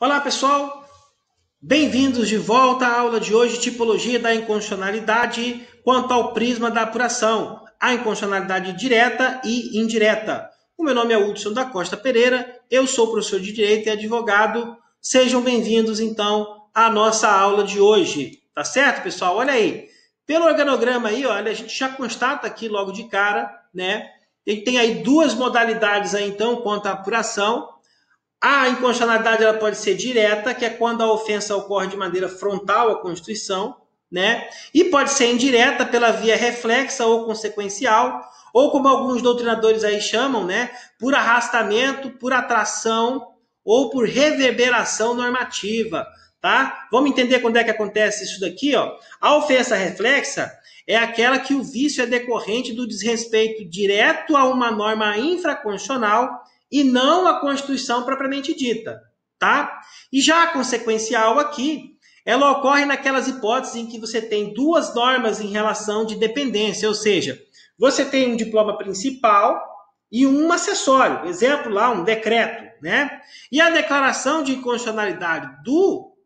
Olá pessoal, bem-vindos de volta à aula de hoje, tipologia da inconstitucionalidade quanto ao prisma da apuração, a inconstitucionalidade direta e indireta. O meu nome é Hudson da Costa Pereira, eu sou professor de Direito e advogado. Sejam bem-vindos então à nossa aula de hoje, tá certo pessoal? Olha aí, pelo organograma aí, olha, a gente já constata aqui logo de cara, né? A gente tem aí duas modalidades aí então quanto à apuração. A inconstitucionalidade ela pode ser direta, que é quando a ofensa ocorre de maneira frontal à Constituição, né? E pode ser indireta pela via reflexa ou consequencial, ou como alguns doutrinadores aí chamam, né? Por arrastamento, por atração ou por reverberação normativa, tá? Vamos entender quando é que acontece isso daqui, ó. A ofensa reflexa é aquela que o vício é decorrente do desrespeito direto a uma norma infraconstitucional e não a Constituição propriamente dita, tá? E já a consequencial aqui, ela ocorre naquelas hipóteses em que você tem duas normas em relação de dependência, ou seja, você tem um diploma principal e um acessório, exemplo lá, um decreto, né? E a declaração de inconstitucionalidade do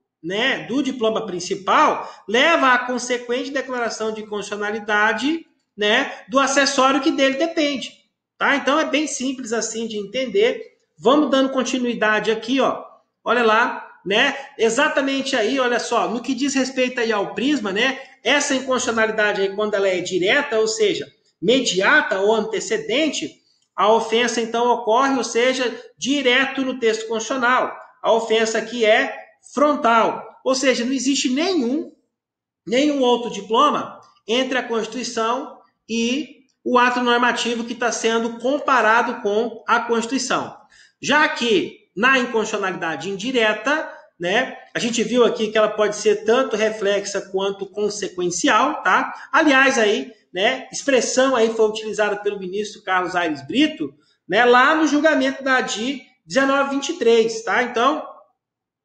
diploma principal leva à consequente declaração de inconstitucionalidade, né, do acessório que dele depende. Tá? Então é bem simples assim de entender. Vamos dando continuidade aqui, ó. Olha lá, né? Exatamente aí, olha só, no que diz respeito aí ao prisma, né? Essa inconstitucionalidade aí, quando ela é direta, ou seja, mediata ou antecedente, a ofensa então ocorre, ou seja, direto no texto constitucional. A ofensa aqui é frontal, ou seja, não existe nenhum outro diploma entre a Constituição e o ato normativo que está sendo comparado com a Constituição. Já que na inconstitucionalidade indireta, né, a gente viu aqui que ela pode ser tanto reflexa quanto consequencial, tá? Aliás, aí, né, expressão aí foi utilizada pelo ministro Carlos Aires Brito, né, lá no julgamento da ADI 1923, tá? Então,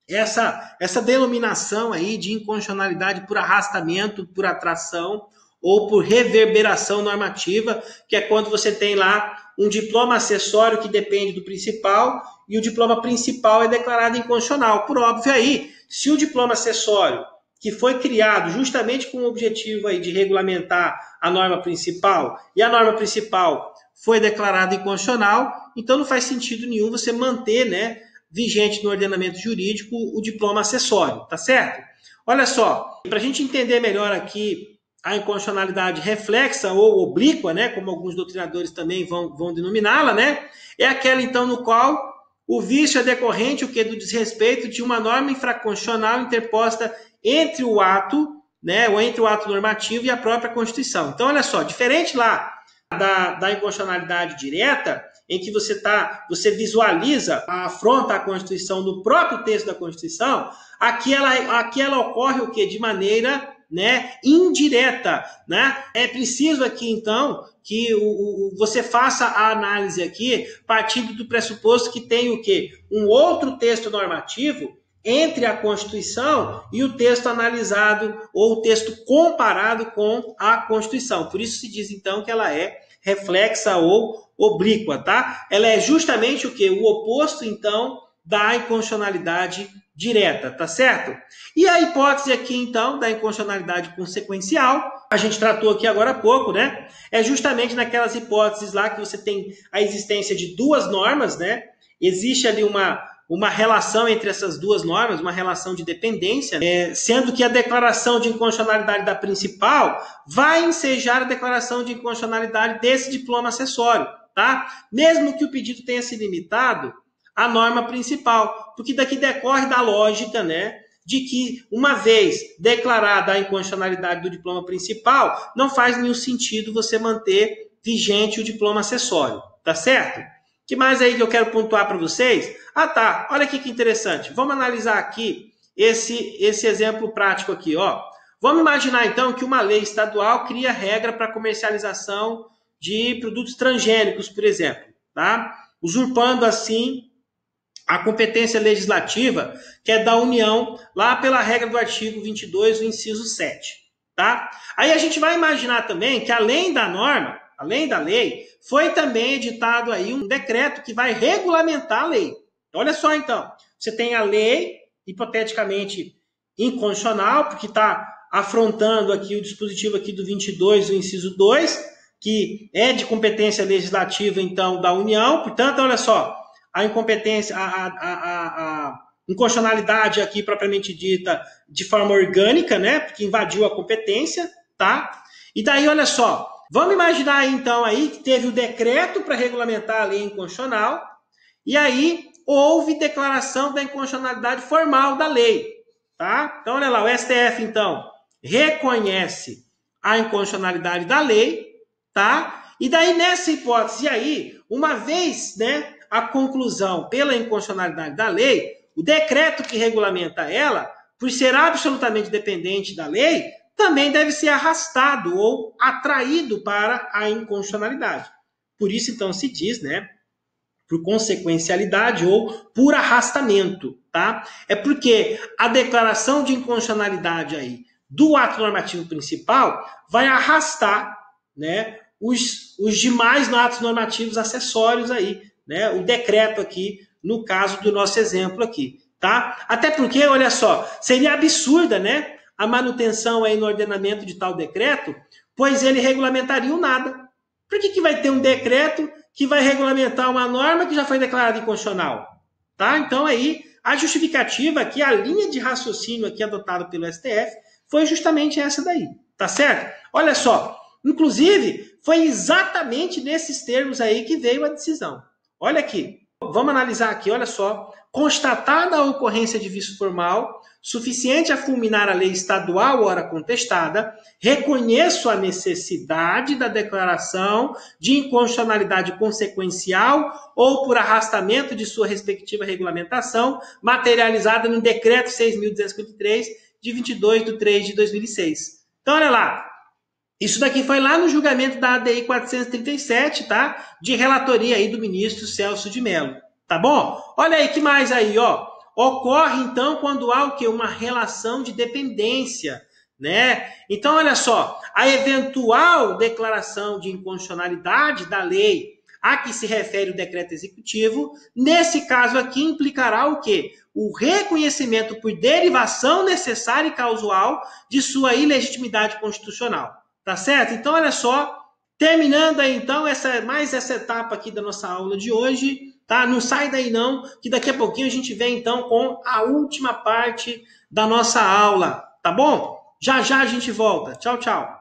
essa denominação aí de inconstitucionalidade por arrastamento, por atração ou por reverberação normativa, que é quando você tem lá um diploma acessório que depende do principal e o diploma principal é declarado inconstitucional. Por óbvio aí, se o diploma acessório, que foi criado justamente com o objetivo aí de regulamentar a norma principal, e a norma principal foi declarada inconstitucional, então não faz sentido nenhum você manter, né, vigente no ordenamento jurídico o diploma acessório, tá certo? Olha só, para a gente entender melhor aqui a inconstitucionalidade reflexa ou oblíqua, né, como alguns doutrinadores também vão denominá-la, né, é aquela então no qual o vício é decorrente do desrespeito de uma norma infraconstitucional interposta entre o ato, né, ou entre o ato normativo e a própria Constituição. Então, olha só, diferente lá da inconstitucionalidade direta, em que você visualiza a afronta à Constituição no próprio texto da Constituição, aqui ela ocorre o quê? De maneira, né, indireta, né? É preciso aqui, então, que você faça a análise aqui partindo do pressuposto que tem o quê? Um outro texto normativo entre a Constituição e o texto analisado ou o texto comparado com a Constituição. Por isso se diz, então, que ela é reflexa ou oblíqua, tá? Ela é justamente o quê? O oposto, então, da inconstitucionalidade direta, tá certo? E a hipótese aqui, então, da inconstitucionalidade consequencial, a gente tratou aqui agora há pouco, né? É justamente naquelas hipóteses lá que você tem a existência de duas normas, né? Existe ali uma relação entre essas duas normas, uma relação de dependência, sendo que a declaração de inconstitucionalidade da principal vai ensejar a declaração de inconstitucionalidade desse diploma acessório, tá? Mesmo que o pedido tenha se limitado à norma principal, porque daqui decorre da lógica, né, de que uma vez declarada a inconstitucionalidade do diploma principal, não faz nenhum sentido você manter vigente o diploma acessório, tá certo? Que mais aí que eu quero pontuar para vocês? Ah, tá. Olha aqui que interessante. Vamos analisar aqui esse exemplo prático aqui, ó. Vamos imaginar então que uma lei estadual cria regra para comercialização de produtos transgênicos, por exemplo, tá? Usurpando assim a competência legislativa que é da União, lá pela regra do artigo 22, o inciso 7, tá? Aí a gente vai imaginar também que além da norma, além da lei, foi também editado aí um decreto que vai regulamentar a lei. Olha só então, você tem a lei hipoteticamente inconstitucional, porque está afrontando aqui o dispositivo aqui do 22, do inciso 2, que é de competência legislativa, então, da União. Portanto, olha só, a incompetência, a inconstitucionalidade aqui, propriamente dita, de forma orgânica, né, porque invadiu a competência, tá? E daí, olha só, vamos imaginar aí, então, aí, que teve o decreto para regulamentar a lei inconstitucional, e aí houve declaração da inconstitucionalidade formal da lei, tá? Então, olha lá, o STF, então, reconhece a inconstitucionalidade da lei, tá? E daí, nessa hipótese aí, uma vez, né, a conclusão pela inconstitucionalidade da lei, o decreto que regulamenta ela, por ser absolutamente dependente da lei, também deve ser arrastado ou atraído para a inconstitucionalidade. Por isso, então, se diz, né, por consequencialidade ou por arrastamento, tá? É porque a declaração de inconstitucionalidade aí do ato normativo principal vai arrastar, né, os demais atos normativos acessórios aí, né? O decreto aqui, no caso do nosso exemplo aqui, tá? Até porque, olha só, seria absurda, né, a manutenção aí no ordenamento de tal decreto, pois ele regulamentaria o nada. Por que vai ter um decreto que vai regulamentar uma norma que já foi declarada inconstitucional? Tá? Então aí, a justificativa aqui, a linha de raciocínio aqui adotada pelo STF, foi justamente essa daí, tá certo? Olha só, inclusive, foi exatamente nesses termos aí que veio a decisão. Olha aqui, vamos analisar aqui, olha só. Constatada a ocorrência de vício formal, suficiente a fulminar a lei estadual ora contestada, reconheço a necessidade da declaração de inconstitucionalidade consequencial ou por arrastamento de sua respectiva regulamentação, materializada no Decreto 6.253, de 22 de 3 de 2006. Então, olha lá. Isso daqui foi lá no julgamento da ADI 437, tá? De relatoria aí do ministro Celso de Mello. Tá bom? Olha aí, que mais aí, ó. Ocorre, então, quando há o quê? Uma relação de dependência, né? Então, olha só, a eventual declaração de inconstitucionalidade da lei a que se refere o decreto executivo, nesse caso aqui, implicará o quê? O reconhecimento por derivação necessária e causal de sua ilegitimidade constitucional. Tá certo? Então, olha só, terminando aí, então, mais essa etapa aqui da nossa aula de hoje, tá? Não sai daí não, que daqui a pouquinho a gente vem, então, com a última parte da nossa aula, tá bom? Já já a gente volta. Tchau, tchau.